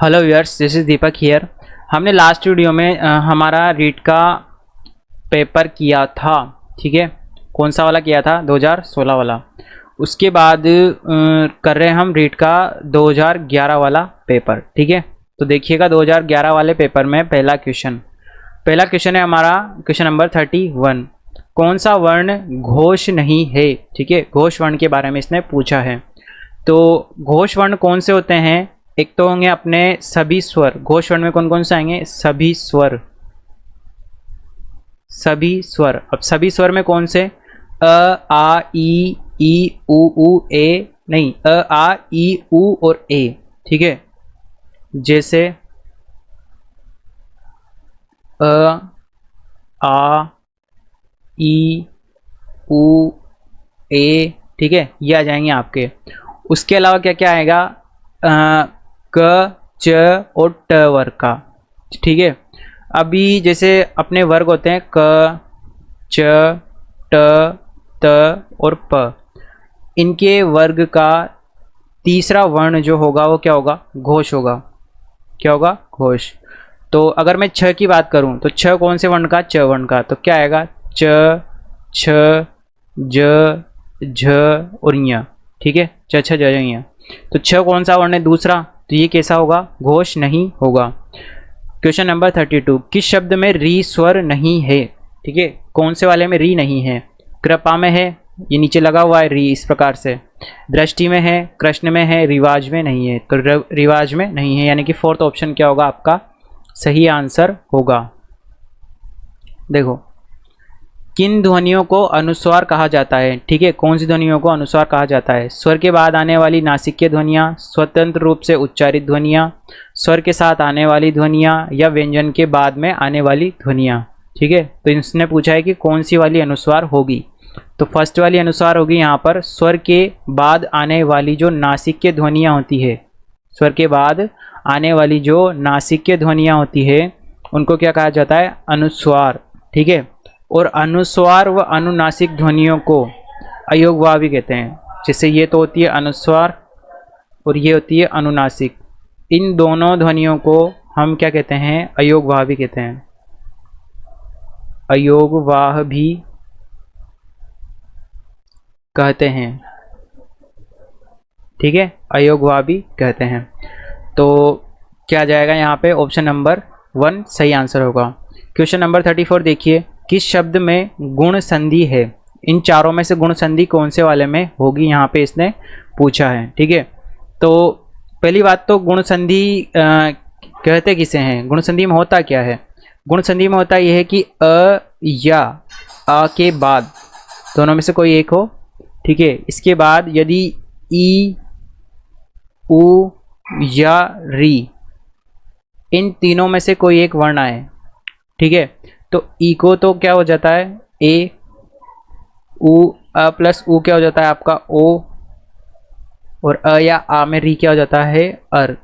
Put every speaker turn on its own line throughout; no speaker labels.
Hello viewers, this is Deepak here. हमने last video में हमारा रीट का पेपर किया था, ठीक है। कौन सा वाला किया था? 2016 वाला। उसके बाद कर रहे हैं हम रीट का 2011 वाला पेपर, ठीक है। तो देखिएगा 2011 वाले पेपर में पहला क्वेश्चन है हमारा, क्वेश्चन नंबर 31। कौन सा वर्ण घोष नहीं है? ठीक है, घोष वर्ण के बारे में इसने पूछा है। तो घोष वर्ण कौन से होते हैं? एक तो होंगे अपने सभी स्वर। घोष वर्ण में कौन कौन से आएंगे? सभी स्वर। अब सभी स्वर में कौन से? अ, आ, ई, उ, ए, नहीं, अ, आ, ई, उ और ए, ठीक है। जैसे अ, आ, ई, उ, ए, ठीक है, ये आ जाएंगे आपके। उसके अलावा क्या क्या आएगा? क, च और ट वर्ग का, ठीक है। अभी जैसे अपने वर्ग होते हैं क, च, ट, त और प। इनके वर्ग का तीसरा वर्ण जो होगा वो क्या होगा? घोष होगा। क्या होगा? घोष। तो अगर मैं छ की बात करूं तो छ कौन से वर्ण का? च वर्ण का। तो क्या आएगा? च, छ, ज, झ और य, ठीक है। छ, छ, ज, य। तो छ कौन सा वर्ण है? दूसरा। तो ये कैसा होगा? घोष नहीं होगा। Question number 32। किस शब्द में री स्वर नहीं है? ठीक है, कौन से वाले में री नहीं है? कृपा में है, ये नीचे लगा हुआ है री इस प्रकार से। दृष्टि में है, कृष्ण में है, रिवाज में नहीं है। तो रिवाज में नहीं है, यानी कि फोर्थ ऑप्शन क्या होगा आपका? सही आंसर होगा। देखो, किन ध्वनियों को अनुस्वार कहा जाता है? ठीक है, कौन सी ध्वनियों को अनुस्वार कहा जाता है? स्वर के बाद आने वाली नासिकीय ध्वनियाँ, स्वतंत्र रूप से उच्चारित ध्वनियाँ, स्वर के साथ आने वाली ध्वनियाँ, या व्यंजन के बाद में आने वाली ध्वनियाँ, ठीक है। तो इसने पूछा है कि कौन सी वाली अनुस्वार होगी। तो फर्स्ट वाली अनुस्वार होगी यहाँ पर, स्वर के बाद आने वाली जो नासिकीय ध्वनियाँ होती है। स्वर के बाद आने वाली जो नासिकीय ध्वनियाँ होती है उनको क्या कहा जाता है? अनुस्वार, ठीक है। और अनुस्वार व अनुनासिक ध्वनियों को अयोगवाही कहते हैं। जैसे ये तो होती है अनुस्वार और ये होती है अनुनासिक। इन दोनों ध्वनियों को हम क्या कहते हैं? अयोगवाह भी कहते हैं। अयोगवाह भी कहते हैं, ठीक है, अयोगवाह भी कहते हैं। तो क्या जाएगा यहाँ पे? ऑप्शन नंबर 1 सही आंसर होगा। क्वेश्चन नंबर 34 देखिए, किस शब्द में गुण संधि है? इन चारों में से गुण संधि कौन से वाले में होगी? यहाँ पे इसने पूछा है, ठीक है। तो पहली बात तो गुण संधि कहते किसे हैं? गुण संधि में होता क्या है? गुण संधि में होता यह है कि अ या आ के बाद दोनों में से कोई एक हो, ठीक है। इसके बाद यदि ई, उ या री, इन तीनों में से कोई एक वर्ण आए, ठीक है। तो ई को तो क्या हो जाता है? ए, उ, अ प्लस उ क्या हो जाता है आपका? ओ, और अ या आ में री क्या हो जाता है? अर,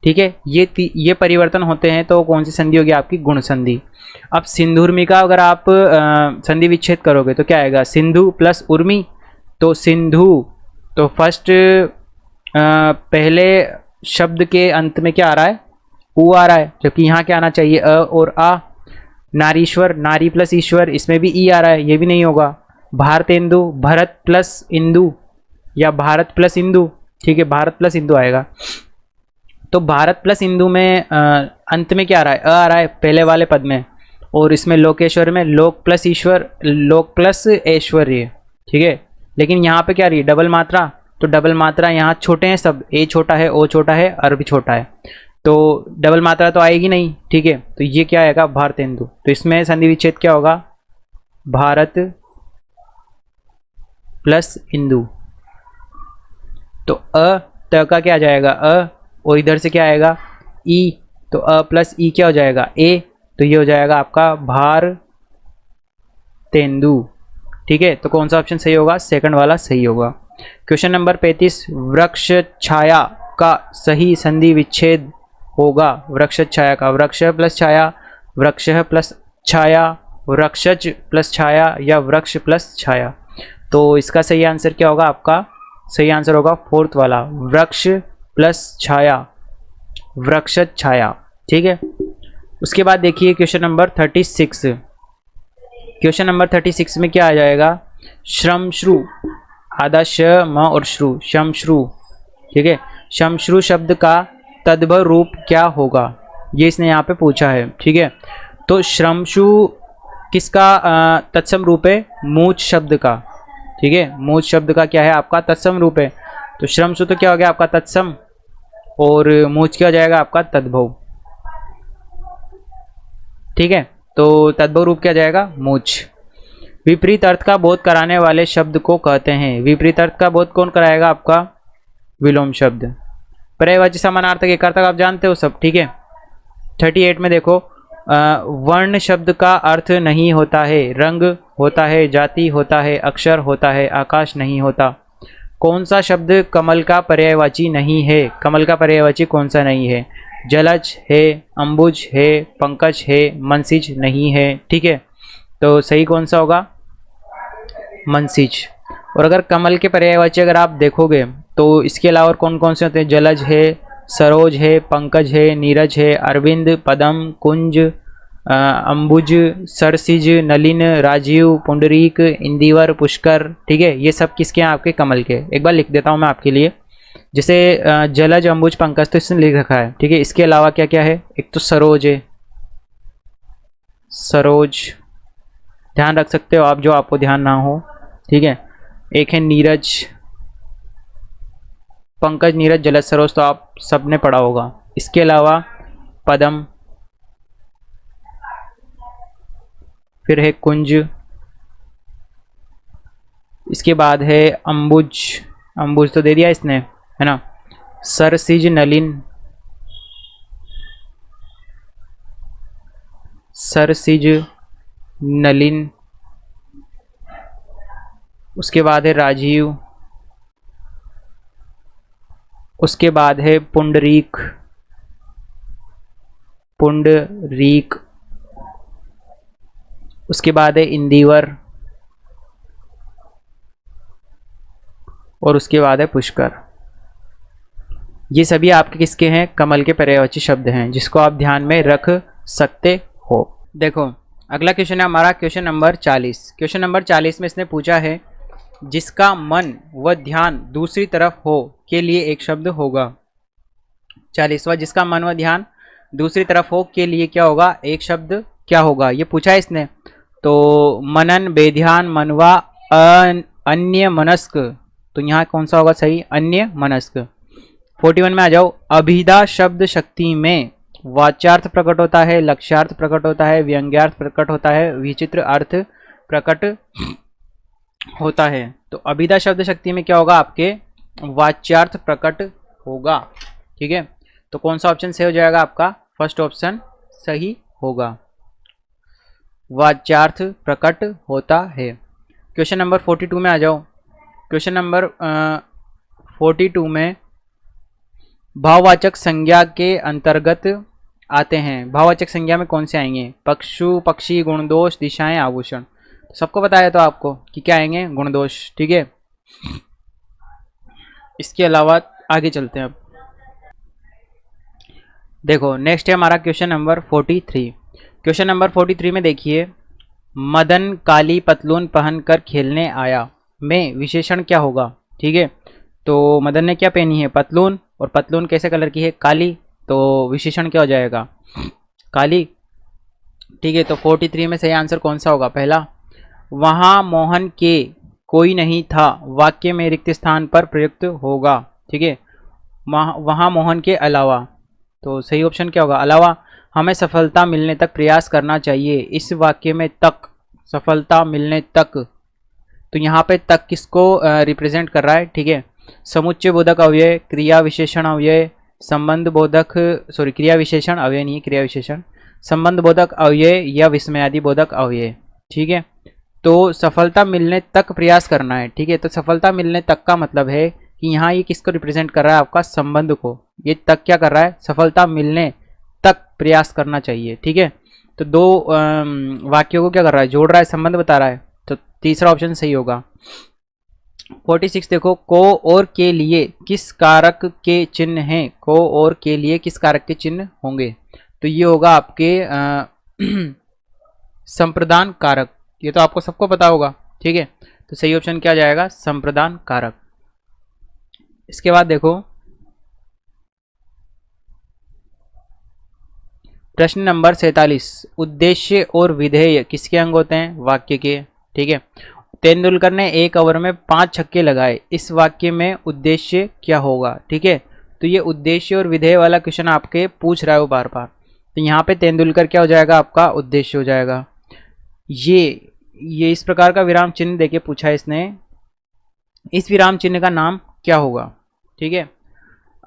ठीक है। ये परिवर्तन होते हैं तो कौन सी संधि होगी आपकी? गुण संधि। अब सिंधुर्मी का अगर आप संधि विच्छेद करोगे तो क्या आएगा? सिंधु प्लस उर्मी, तो सिंधु। तो फर्स्ट पहले शब्द के अंत में क्या आ रहा है? उ आ रहा है, जबकि यहाँ क्या आना चाहिए? अ और आ। नारीश्वर, नारी प्लस ईश्वर, इसमें भी ई आ रहा है, ये भी नहीं होगा। भारतेंदु, भरत प्लस इंदु या भारत प्लस इंदु, ठीक है, भारत प्लस इंदु आएगा। तो भारत प्लस इंदु में अंत में क्या आ रहा है? अ आ रहा है पहले वाले पद में। और इसमें लोकेश्वर में लोक प्लस ईश्वर, लोक प्लस ऐश्वर्य, ठीक है। लेकिन यहाँ पे क्या रही? डबल मात्रा। तो डबल मात्रा यहाँ छोटे हैं सब, ए छोटा है, ओ छोटा है, अर भी छोटा है, तो डबल मात्रा तो आएगी नहीं, ठीक है। तो ये क्या आएगा? भारतेंदु। तो इसमें संधि विच्छेद क्या होगा? भारत प्लस इंदु। तो अ त का क्या आ जाएगा? अ, और इधर से क्या आएगा? ई। तो अ प्लस ई क्या हो जाएगा? ए। तो ये हो जाएगा आपका भार तेंदु, ठीक है। तो कौन सा ऑप्शन सही होगा? सेकंड वाला सही होगा। Question number 35। वृक्ष छाया का सही संधि विच्छेद होगा? वृक्ष छाया का, वृक्ष प्लस छाया, वृक्ष प्लस छाया, वृक्षज प्लस छाया, या वृक्ष प्लस छाया। तो इसका सही आंसर क्या होगा आपका? सही आंसर होगा फोर्थ वाला, वृक्ष प्लस छाया, वृक्ष छाया। ठीक है, उसके बाद देखिए क्वेश्चन नंबर 36। क्वेश्चन नंबर 36 में क्या आ जाएगा, श्रमश्रु, आधा श म और श्रु, शमश्रु। ठीक है, शमश्रु शब्द का तद्भव रूप क्या होगा, ये इसने यहाँ पे पूछा है। ठीक है, तो श्रमश्रु किसका तत्सम रूप है, मूच शब्द का। ठीक है, मूच शब्द का क्या है आपका तत्सम रूप है, तो श्रमश्रु तो क्या हो गया आपका तत्सम, और मूच क्या हो जाएगा आपका तद्भव। ठीक है, तो तद्भव रूप क्या जाएगा, मूच। विपरीत अर्थ का बोध कराने वाले शब्द को कहते हैं, विपरीत अर्थ का बोध कौन कराएगा आपका, विलोम शब्द। पर्यायवाची समानार्थक एकार्थक आप जानते हो सब। ठीक है, 38 में देखो, वर्ण शब्द का अर्थ नहीं होता है, रंग होता है, जाति होता है, अक्षर होता है, आकाश नहीं होता। कौन सा शब्द कमल का पर्यायवाची नहीं है, कमल का पर्यायवाची कौन सा नहीं है, जलज है, अंबुज है, पंकज है, मनसिज नहीं है। ठीक है, तो सही कौन सा होगा, मनसिज। और अगर कमल के पर्यायवाची अगर आप देखोगे तो इसके अलावा कौन कौन से होते हैं, जलज है, सरोज है, पंकज है, नीरज है, अरविंद, पदम, कुंज, अंबुज, सरसिज, नलिन, राजीव, पुंडरीक, इंदिवर, पुष्कर। ठीक है, ये सब किसके हैं आपके कमल के। एक बार लिख देता हूँ मैं आपके लिए, जैसे जलज, अंबुज, पंकज तो इसने लिख रखा है। ठीक है, इसके अलावा क्या क्या है, एक तो सरोज है, सरोज ध्यान रख सकते हो आप, जो आपको ध्यान ना हो। ठीक है, एक है नीरज, पंकज, नीरज, जलज, सरोज तो आप सबने पढ़ा होगा। इसके अलावा पदम, फिर है कुंज, इसके बाद है अंबुज, अंबुज तो दे दिया इसने, है ना। सरसिज, नलिन, सरसिज, नलिन, उसके बाद है राजीव, उसके बाद है पुंडरीक, पुंडरीक, उसके बाद है इंदिवर, और उसके बाद है पुष्कर। ये सभी आपके किसके हैं, कमल के पर्यायवाची शब्द हैं, जिसको आप ध्यान में रख सकते हो। देखो अगला क्वेश्चन है हमारा क्वेश्चन नंबर 40। क्वेश्चन नंबर 40 में इसने पूछा है, जिसका मन व ध्यान दूसरी तरफ हो के लिए एक शब्द होगा। 40वां, जिसका मन व ध्यान दूसरी तरफ हो के लिए क्या होगा, एक शब्द क्या होगा, ये पूछा है इसने। तो मनन, बेध्यान, मनवा, अन्य मनस्क, तो यहाँ कौन सा होगा सही, अन्य मनस्क। 41 में आ जाओ, अभिधा शब्द शक्ति में वाच्यार्थ प्रकट होता है, लक्ष्यार्थ प्रकट होता है, व्यंग्यार्थ प्रकट होता है, विचित्र अर्थ प्रकट होता है। तो अभिधा शब्द शक्ति में क्या होगा, आपके वाच्यार्थ प्रकट होगा। ठीक है, तो कौन सा ऑप्शन सही हो जाएगा आपका, फर्स्ट ऑप्शन सही होगा, वाच्यार्थ प्रकट होता है। क्वेश्चन नंबर 42 में आ जाओ। क्वेश्चन नंबर 42 में भाववाचक संज्ञा के अंतर्गत आते हैं। भाववाचक संज्ञा में कौन से आएंगे, पक्षु, पक्षी, गुणदोष, दिशाएं, आभूषण। सबको बताया तो आपको कि क्या आएंगे, गुणदोष। ठीक है, इसके अलावा आगे चलते हैं। अब देखो नेक्स्ट है हमारा क्वेश्चन नंबर 43। क्वेश्चन नंबर 43 में देखिए, मदन काली पतलून पहनकर खेलने आया में विशेषण क्या होगा। ठीक है, तो मदन ने क्या पहनी है, पतलून, और पतलून कैसे कलर की है, काली, तो विशेषण क्या हो जाएगा, काली। ठीक है, तो 43 में सही आंसर कौन सा होगा, पहला। वहाँ मोहन के कोई नहीं था वाक्य में रिक्त स्थान पर प्रयुक्त होगा। ठीक है, वहाँ मोहन के अलावा, तो सही ऑप्शन क्या होगा, अलावा। हमें सफलता मिलने तक प्रयास करना चाहिए, इस वाक्य में तक, सफलता मिलने तक, तो यहाँ पे तक किसको रिप्रेजेंट कर रहा है। ठीक है, समुच्चय बोधक अव्यय, क्रिया विशेषण अव्यय, संबंध बोधक, सॉरी क्रिया विशेषण अव्यय नहीं, क्रिया विशेषण, संबंध बोधक अव्यय या विस्मयादि बोधक अव्यय। ठीक है, तो सफलता मिलने तक प्रयास करना है। ठीक है, तो सफलता मिलने तक का मतलब है कि यहाँ ये किसको रिप्रेजेंट कर रहा है, आपका संबंध को। ये तक क्या कर रहा है, सफलता मिलने तक प्रयास करना चाहिए। ठीक है, तो दो वाक्यों को क्या कर रहा है, जोड़ रहा है, संबंध बता रहा है, तो तीसरा ऑप्शन सही होगा। 46 देखो, को और के लिए किस कारक के चिन्ह हैं, को और के लिए किस कारक के चिन्ह होंगे, तो ये होगा आपके संप्रदान कारक। ये तो आपको सबको पता होगा, ठीक है। तो सही ऑप्शन क्या जाएगा, संप्रदान कारक। इसके बाद देखो प्रश्न नंबर 47, उद्देश्य और विधेय किसके अंग होते हैं, वाक्य के, ठीक है। तेंदुलकर ने 1 ओवर में 5 छक्के लगाए, इस वाक्य में उद्देश्य क्या होगा, ठीक है। तो ये उद्देश्य और विधेय वाला क्वेश्चन आपके पूछ रहा है वो बार बार। तो यहाँ पे तेंदुलकर क्या हो जाएगा, आपका उद्देश्य हो जाएगा। ये इस प्रकार का विराम चिन्ह देके पूछा है इसने, इस विराम चिन्ह का नाम क्या होगा, ठीक है।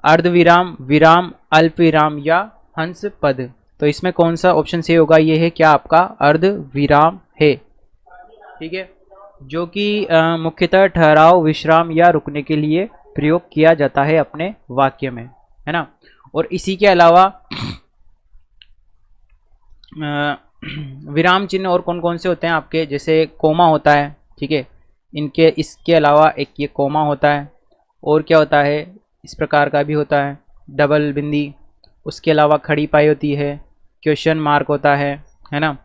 अर्धविराम, विराम, अल्प विराम या हंस पद। तो इसमें कौन सा ऑप्शन सही होगा, ये है क्या आपका अर्धविराम है, ठीक है, जो कि मुख्यतः ठहराव, विश्राम या रुकने के लिए प्रयोग किया जाता है अपने वाक्य में, है ना। और इसी के अलावा विराम चिन्ह और कौन कौन से होते हैं आपके, जैसे कोमा होता है, ठीक है। इनके इसके अलावा एक ये कोमा होता है, और क्या होता है, इस प्रकार का भी होता है डबल बिंदी, उसके अलावा खड़ी पाई होती है, क्वेश्चन मार्क होता है ना।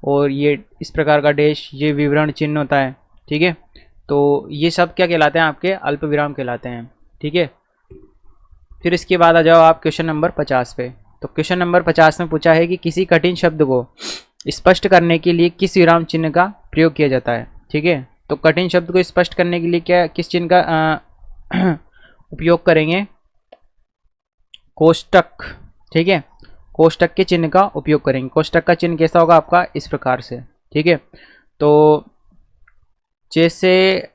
और ये इस प्रकार का डैश, ये विवरण चिन्ह होता है, ठीक है। तो ये सब क्या कहलाते हैं, आपके अल्प विराम कहलाते हैं, ठीक है। फिर इसके बाद आ जाओ आप क्वेश्चन नंबर 50 पे। तो क्वेश्चन नंबर 50 में पूछा है कि किसी कठिन शब्द को स्पष्ट करने के लिए किस विराम चिन्ह का प्रयोग किया जाता है, ठीक है। तो कठिन शब्द को स्पष्ट करने के लिए क्या किस चिन्ह का उपयोग करेंगे, कोष्टक, ठीक है, कोष्टक के चिन्ह का उपयोग करेंगे। कोष्टक का चिन्ह कैसा होगा आपका, इस प्रकार से, ठीक है। तो जैसे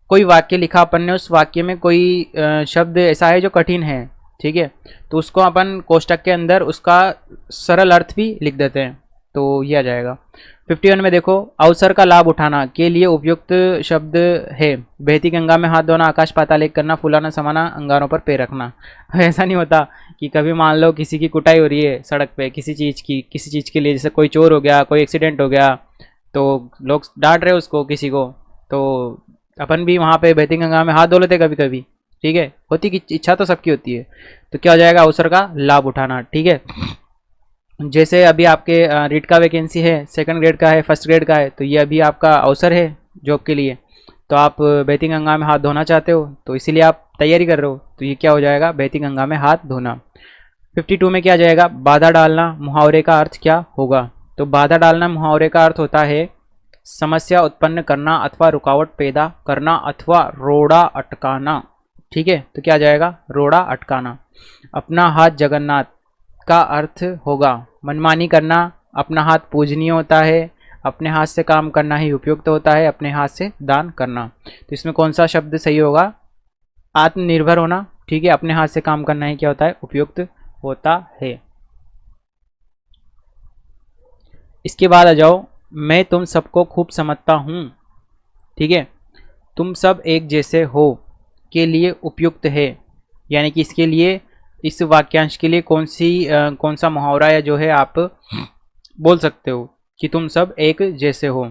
कोई वाक्य लिखा अपन ने, उस वाक्य में कोई शब्द ऐसा है जो कठिन है, ठीक है, तो उसको अपन कोष्टक के अंदर उसका सरल अर्थ भी लिख देते हैं, तो ये आ जाएगा। 51 में देखो, अवसर का लाभ उठाना के लिए उपयुक्त शब्द है, बहती गंगा में हाथ धोना, आकाश पाताल एक करना, फुलाना समाना, अंगारों पर पैर रखना। ऐसा नहीं होता कि कभी मान लो किसी की कुटाई हो रही है सड़क पे किसी चीज़ के लिए, जैसे कोई चोर हो गया, कोई एक्सीडेंट हो गया, तो लोग डांट रहे उसको किसी को, तो अपन भी वहाँ पे बहती गंगा में हाथ धो लेते कभी कभी, ठीक है, होती की इच्छा तो सबकी होती है। तो क्या हो जाएगा, अवसर का लाभ उठाना, ठीक है। जैसे अभी आपके रीट का वैकेंसी है, 2nd ग्रेड का है, 1st ग्रेड का है, तो ये अभी आपका अवसर है जॉब के लिए, तो आप बहती गंगा में हाथ धोना चाहते हो, तो इसीलिए आप तैयारी कर रहे हो, तो ये क्या हो जाएगा, बहती गंगा में हाथ धोना। 52 में क्या जाएगा, बाधा डालना मुहावरे का अर्थ क्या होगा। तो बाधा डालना मुहावरे का अर्थ होता है समस्या उत्पन्न करना अथवा रुकावट पैदा करना अथवा रोड़ा अटकाना, ठीक है। तो क्या जाएगा, रोड़ा अटकाना। अपना हाथ जगन्नाथ का अर्थ होगा मनमानी करना, अपना हाथ पूजनीय होता है, अपने हाथ से काम करना ही उपयुक्त होता है, अपने हाथ से दान करना। तो इसमें कौन सा शब्द सही होगा, आत्मनिर्भर होना, ठीक है, अपने हाथ से काम करना ही क्या होता है, उपयुक्त होता है। इसके बाद आ जाओ, मैं तुम सबको खूब समझता हूँ, ठीक है, तुम सब एक जैसे हो के लिए उपयुक्त है, यानी कि इसके लिए, इस वाक्यांश के लिए कौन सा मुहावरा या जो है आप बोल सकते हो कि तुम सब एक जैसे हो।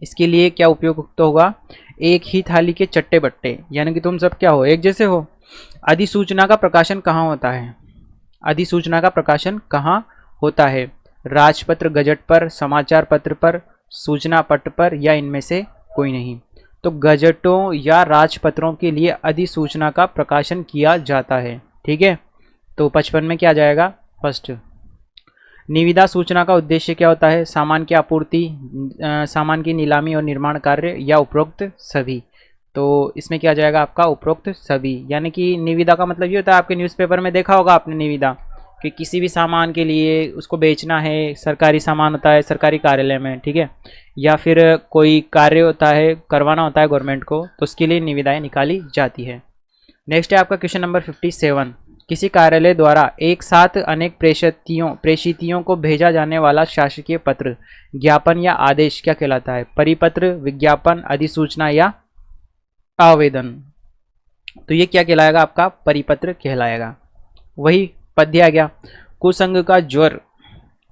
इसके लिए क्या उपयुक्त होगा, एक ही थाली के चट्टे बट्टे, यानी कि तुम सब क्या हो, एक जैसे हो। अधिसूचना का प्रकाशन कहाँ होता है, अधिसूचना का प्रकाशन कहाँ होता है, राजपत्र गजट पर, समाचार पत्र पर, सूचना पट पर, या इनमें से कोई नहीं। तो गजटों या राजपत्रों के लिए अधिसूचना का प्रकाशन किया जाता है, ठीक है। तो 55 में क्या जाएगा, फर्स्ट। निविदा सूचना का उद्देश्य क्या होता है, सामान की आपूर्ति, सामान की नीलामी और निर्माण कार्य, या उपरोक्त सभी। तो इसमें क्या जाएगा आपका, उपरोक्त सभी, यानी कि निविदा का मतलब ये होता है, आपके न्यूज़पेपर में देखा होगा आपने निविदा, कि किसी भी सामान के लिए उसको बेचना है, सरकारी सामान होता है सरकारी कार्यालय में, ठीक है, या फिर कोई कार्य होता है करवाना होता है गवर्नमेंट को, तो उसके लिए निविदाएं निकाली जाती है। नेक्स्ट है आपका क्वेश्चन नंबर 57, किसी कार्यालय द्वारा एक साथ अनेक प्रेषितियों को भेजा जाने वाला शासकीय पत्र, ज्ञापन या आदेश क्या कहलाता है, परिपत्र, विज्ञापन, अधिसूचना या आवेदन। तो ये क्या कहलाएगा आपका, परिपत्र कहलाएगा। वही पद्य आ गया, कुसंग का ज्वर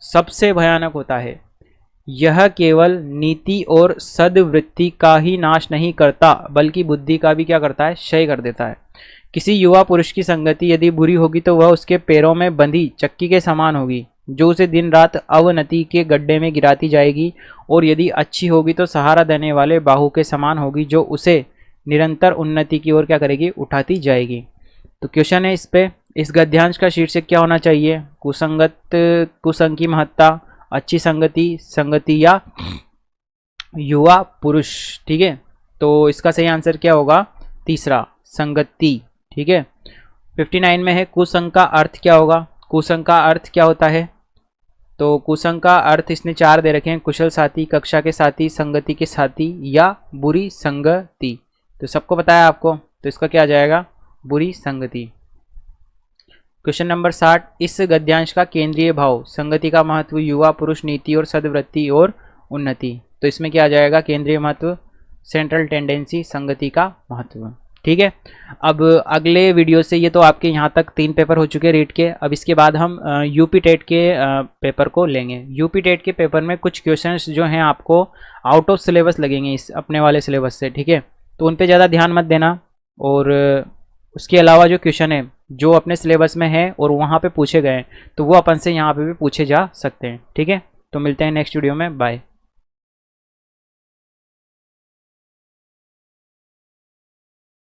सबसे भयानक होता है, यह केवल नीति और सद्वृत्ति का ही नाश नहीं करता बल्कि बुद्धि का भी क्या करता है, क्षय कर देता है। किसी युवा पुरुष की संगति यदि बुरी होगी तो वह उसके पैरों में बंधी चक्की के समान होगी, जो उसे दिन रात अवनति के गड्ढे में गिराती जाएगी, और यदि अच्छी होगी तो सहारा देने वाले बाहु के समान होगी, जो उसे निरंतर उन्नति की ओर क्या करेगी, उठाती जाएगी। तो क्वेश्चन है इस पे, इस गद्यांश का शीर्षक क्या होना चाहिए, कुसंग की महत्ता, अच्छी संगति, संगति या युवा पुरुष। ठीक है, तो इसका सही आंसर क्या होगा, तीसरा, संगति। ठीक है, 59 में है कुसंग का अर्थ क्या होगा। कुसंग का अर्थ क्या होता है, तो कुसंग का अर्थ इसने 4 दे रखे हैं, कुशल साथी, कक्षा के साथी, संगति के साथी या बुरी संगति। तो सबको पता है आपको, तो इसका क्या आ जाएगा, बुरी संगति। क्वेश्चन नंबर 60, इस गद्यांश का केंद्रीय भाव, संगति का महत्व, युवा पुरुष, नीति और सद्वृत्ति और उन्नति। तो इसमें क्या आ जाएगा, केंद्रीय महत्व, सेंट्रल टेंडेंसी, संगति का महत्व। ठीक है, अब अगले वीडियो से, ये तो आपके यहाँ तक 3 पेपर हो चुके रीट के, अब इसके बाद हम यूपी टेट के पेपर को लेंगे। यूपी टेट के पेपर में कुछ क्वेश्चंस जो हैं आपको आउट ऑफ सिलेबस लगेंगे इस अपने वाले सिलेबस से। ठीक है, तो उन पे ज़्यादा ध्यान मत देना, और उसके अलावा जो क्वेश्चन है जो अपने सिलेबस में है और वहाँ पे पूछे गए हैं, तो वो अपन से यहाँ पे भी पूछे जा सकते हैं। ठीक है, तो मिलते हैं नेक्स्ट वीडियो में, बाय।